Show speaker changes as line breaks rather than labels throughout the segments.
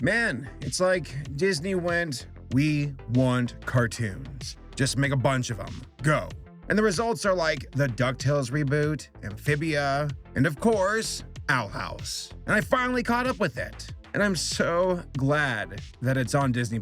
Man, it's like Disney went, we want cartoons. Just make a bunch of them. Go. And the results are like the DuckTales reboot, Amphibia, and of course, Owl House. And I finally caught up with it. And I'm so glad that it's on Disney+.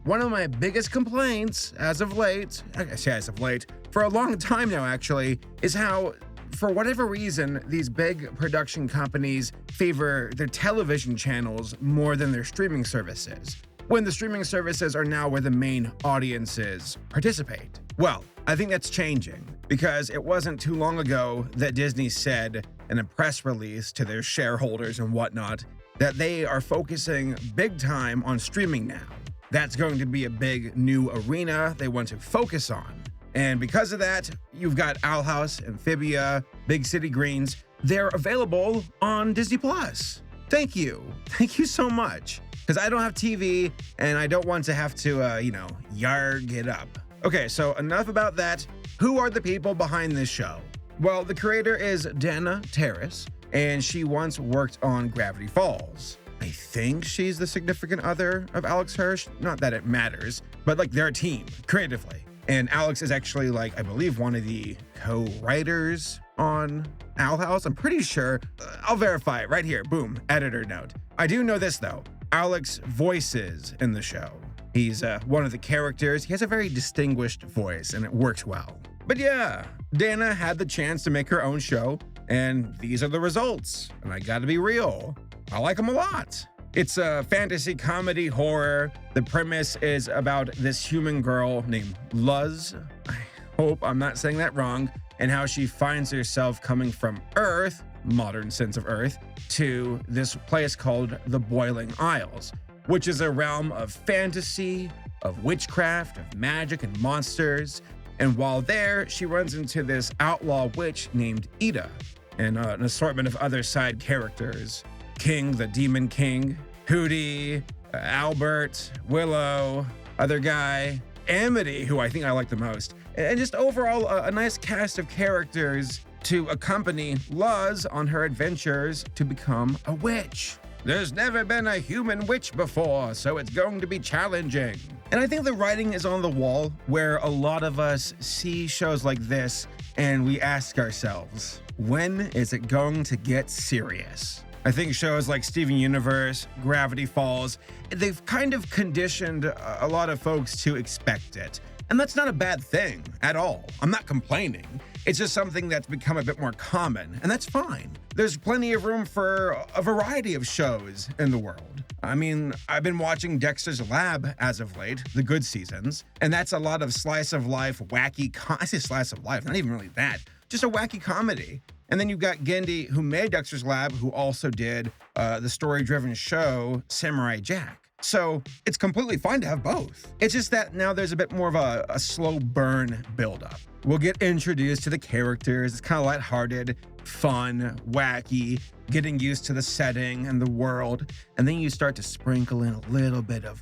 One of my biggest complaints as of late, I say as of late, for a long time now actually, is how, for whatever reason, these big production companies favor their television channels more than their streaming services, when the streaming services are now where the main audiences participate. Well, I think that's changing, because it wasn't too long ago that Disney said in a press release to their shareholders and whatnot that they are focusing big time on streaming now. That's going to be a big new arena they want to focus on. And because of that, you've got Owl House, Amphibia, Big City Greens. They're available on Disney+. Thank you. Thank you so much. Because I don't have TV and I don't want to have to, yarg it up. Okay, so enough about that. Who are the people behind this show? Well, the creator is Dana Terrace, and she once worked on Gravity Falls. I think she's the significant other of Alex Hirsch. Not that it matters, but they're a team, creatively. And Alex is actually I believe one of the co-writers on Owl House. I'm pretty sure. I'll verify it right here. Boom, editor note. I do know this though. Alex voices in the show. He's one of the characters. He has a very distinguished voice and it works well. But yeah, Dana had the chance to make her own show, and these are the results. And I gotta be real, I like them a lot. It's a fantasy comedy horror. The premise is about this human girl named Luz. I hope I'm not saying that wrong. And how she finds herself coming from Earth, modern sense of Earth, to this place called the Boiling Isles, which is a realm of fantasy, of witchcraft, of magic and monsters. And while there, she runs into this outlaw witch named Ida, and an assortment of other side characters. King, the Demon King, Hootie, Albert, Willow, other guy, Amity, who I think I like the most, and just overall a nice cast of characters to accompany Luz on her adventures to become a witch. There's never been a human witch before, so it's going to be challenging. And I think the writing is on the wall where a lot of us see shows like this and we ask ourselves, when is it going to get serious? I think shows like Steven Universe, Gravity Falls, they've kind of conditioned a lot of folks to expect it. And that's not a bad thing at all. I'm not complaining. It's just something that's become a bit more common, and that's fine. There's plenty of room for a variety of shows in the world. I mean, I've been watching Dexter's Lab as of late, the good seasons, and that's a lot of slice of life, wacky, I say slice of life, not even really that, just a wacky comedy. And then you've got Gendy, who made Dexter's Lab, who also did the story-driven show Samurai Jack. So it's completely fine to have both. It's just that now there's a bit more of a slow burn buildup. We'll get introduced to the characters. It's kind of lighthearted, fun, wacky, getting used to the setting and the world. And then you start to sprinkle in a little bit of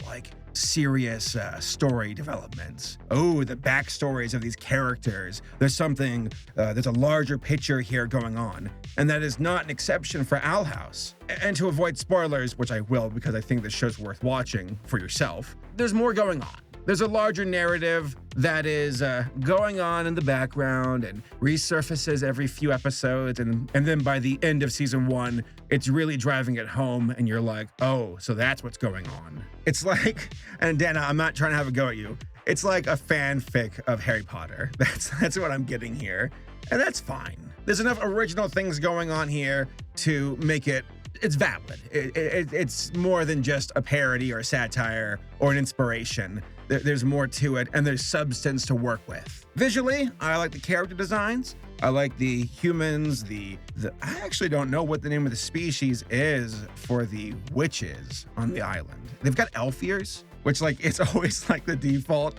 serious story developments. Oh, the backstories of these characters. There's a larger picture here going on. And that is not an exception for Owl House. And to avoid spoilers, which I will because I think the show's worth watching for yourself, there's more going on. There's a larger narrative that is going on in the background and resurfaces every few episodes. And then by the end of season 1, it's really driving it home. And you're like, oh, so that's what's going on. It's like, and Dana, I'm not trying to have a go at you. It's like a fanfic of Harry Potter. That's what I'm getting here. And that's fine. There's enough original things going on here to make it's valid. It's more than just a parody or a satire or an inspiration. There's more to it, and there's substance to work with. Visually, I like the character designs. I like the humans, I actually don't know what the name of the species is for the witches on the island. They've got elf ears, which it's always the default,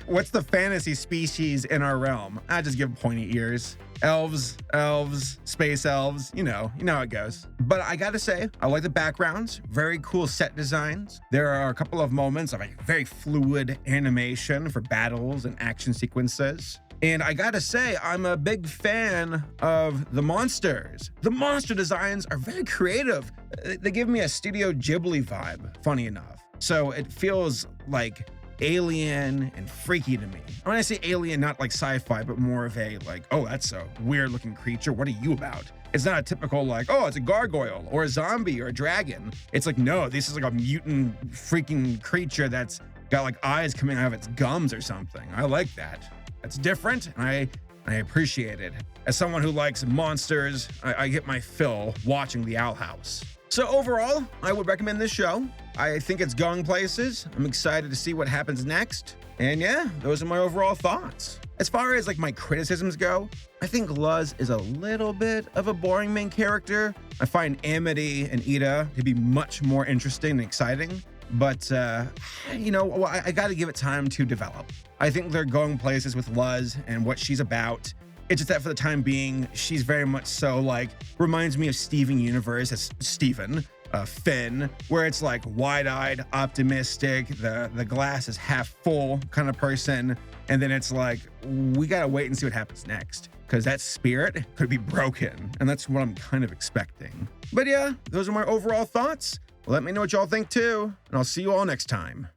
what's the fantasy species in our realm? I just give pointy ears. Elves, space elves, you know how it goes. But I gotta say, I like the backgrounds, very cool set designs. There are a couple of moments of very fluid animation for battles and action sequences. And I gotta say, I'm a big fan of the monsters. The monster designs are very creative. They give me a Studio Ghibli vibe, funny enough. So it feels like alien and freaky to me. When I say alien, not like sci-fi, but more of a like, oh, that's a weird looking creature. What are you about? It's not a typical like, oh, it's a gargoyle or a zombie or a dragon. It's like, no, this is like a mutant freaking creature that's got like eyes coming out of its gums or something. I like that. That's different, and I appreciate it. As someone who likes monsters, I get my fill watching The Owl House. So overall, I would recommend this show. I think it's going places. I'm excited to see what happens next. And yeah, those are my overall thoughts. As far as like my criticisms go, I think Luz is a little bit of a boring main character. I find Amity and Ida to be much more interesting and exciting. But, I gotta give it time to develop. I think they're going places with Luz and what she's about. It's just that for the time being, she's very much so like, reminds me of Steven Universe as Steven, Finn, where it's like wide-eyed, optimistic, the glass is half full kind of person. And then it's like, we gotta wait and see what happens next, because that spirit could be broken. And that's what I'm kind of expecting. But yeah, those are my overall thoughts. Let me know what y'all think too, and I'll see you all next time.